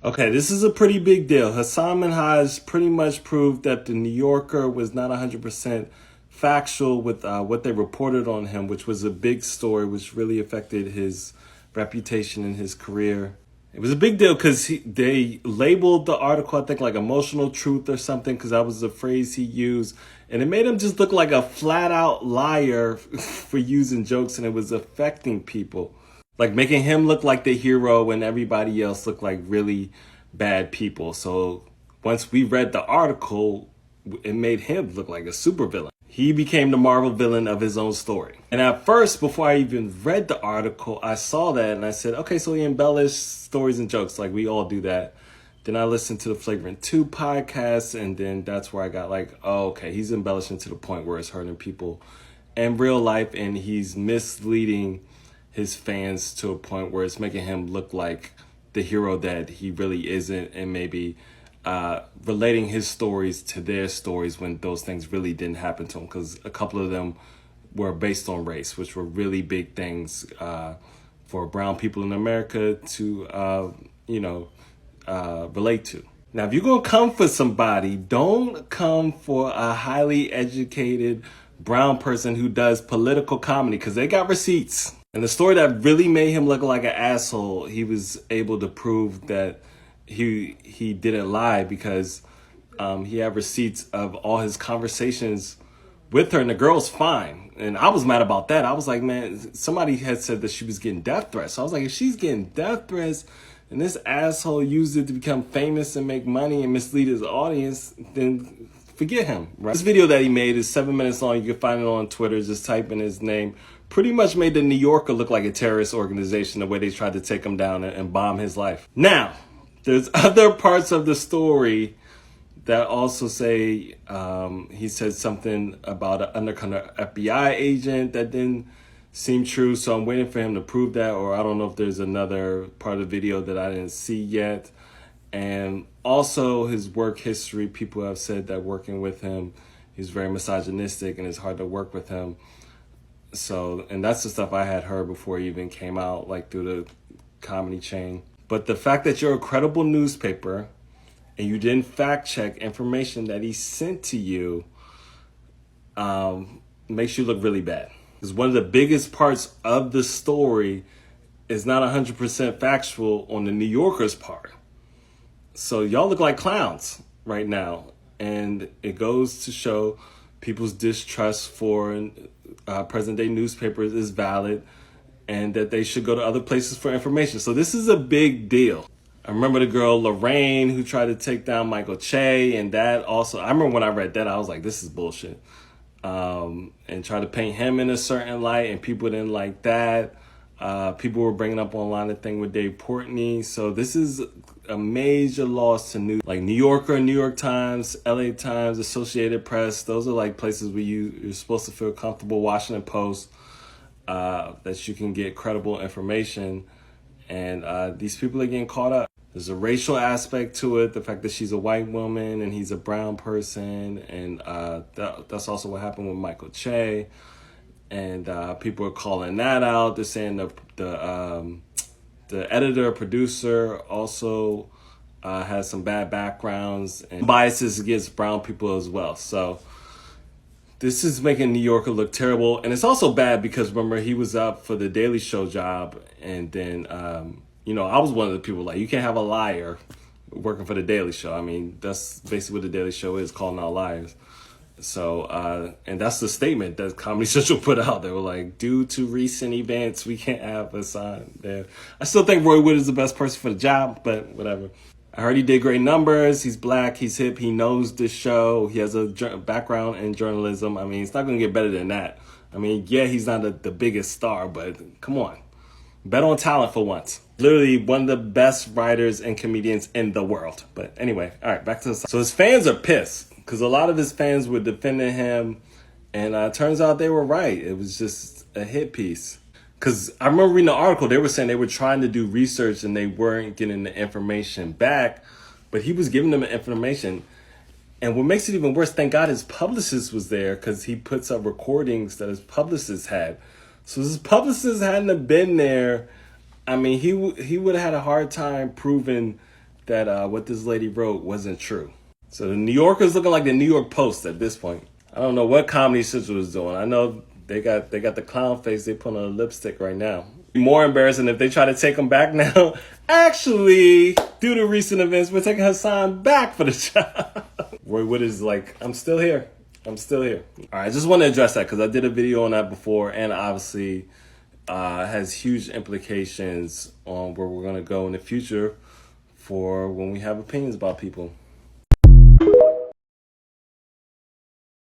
Okay, this is a pretty big deal. Hassan Minhaj pretty much proved that the New Yorker was not 100% factual with what they reported on him, which was a big story, which really affected his reputation and his career. It was a big deal because they labeled the article, I think, like emotional truth or something, because that was the phrase he used. And it made him just look like a flat out liar for using jokes, and it was affecting people. Like making him look like the hero when everybody else looked like really bad people. So once we read the article, it made him look like a supervillain. He became the Marvel villain of his own story. And at first, before I even read the article, I saw that and I said, okay, so he embellished stories and jokes. Like we all do that. Then I listened to the Flagrant 2 podcast, and then that's where I got like, oh, okay, he's embellishing to the point where it's hurting people in real life, and he's misleading his fans to a point where it's making him look like the hero that he really isn't, and maybe relating his stories to their stories when those things really didn't happen to him, because a couple of them were based on race, which were really big things for brown people in America to, relate to. Now, if you're going to come for somebody, don't come for a highly educated brown person who does political comedy, because they got receipts. And the story that really made him look like an asshole, he was able to prove that he didn't lie, because he had receipts of all his conversations with her, and the girl's fine. And I was mad about that. I was like, man, somebody had said that she was getting death threats. So I was like, if she's getting death threats and this asshole used it to become famous and make money and mislead his audience, then forget him, right? This video that he made is 7 minutes long. You can find it on Twitter. Just type in his name. Pretty much made the New Yorker look like a terrorist organization, the way they tried to take him down and bomb his life. Now, there's other parts of the story that also say he said something about an undercover FBI agent that didn't seem true. So I'm waiting for him to prove that, or I don't know if there's another part of the video that I didn't see yet. And also his work history, people have said that working with him, he's very misogynistic and it's hard to work with him. So, and that's the stuff I had heard before he even came out, like through the comedy chain. But the fact that you're a credible newspaper and you didn't fact check information that he sent to you makes you look really bad. Because one of the biggest parts of the story is not 100% factual on the New Yorker's part. So y'all look like clowns right now. And it goes to show people's distrust for present day newspapers is valid, and that they should go to other places for information. So this is a big deal. I remember the girl Lorraine who tried to take down Michael Che, and that also, I remember when I read that, I was like, this is bullshit. And try to paint him in a certain light, and people didn't like that. People were bringing up online the thing with Dave Portnoy. So this is a major loss to news. Like New Yorker, New York Times, LA Times, Associated Press. Those are like places where you're supposed to feel comfortable. Washington Post, that you can get credible information. And these people are getting caught up. There's a racial aspect to it, the fact that she's a white woman and he's a brown person. And that's also what happened with Michael Che. And people are calling that out. They're saying the editor, producer also has some bad backgrounds and biases against brown people as well. So this is making New Yorker look terrible. And it's also bad because, remember, he was up for the Daily Show job. And then, I was one of the people like, you can't have a liar working for the Daily Show. I mean, that's basically what the Daily Show is, calling out liars. So, and that's the statement that Comedy Central put out. They were like, due to recent events, we can't have Hassan there. I still think Roy Wood is the best person for the job, but whatever. I heard he did great numbers. He's black. He's hip. He knows the show. He has a background in journalism. I mean, it's not going to get better than that. I mean, yeah, he's not the biggest star, but come on. Bet on talent for once. Literally one of the best writers and comedians in the world. But anyway, all right, back to the song. So his fans are pissed because a lot of his fans were defending him. And turns out they were right. It was just a hit piece. Because I remember reading the article, they were saying they were trying to do research and they weren't getting the information back, but he was giving them the information. And what makes it even worse, thank God his publicist was there, because he puts up recordings that his publicist had. So his publicist hadn't have been there, I mean, he would have had a hard time proving that what this lady wrote wasn't true. So the New Yorker's looking like the New York Post at this point. I don't know what Comedy Central is doing. I know they got the clown face they put on a lipstick right now. More embarrassing if they try to take him back now. Actually, due to recent events, we're taking Hassan back for the job. Roy Wood is like, I'm still here. I'm still here. All right, I just want to address that because I did a video on that before, and obviously has huge implications on where we're going to go in the future for when we have opinions about people.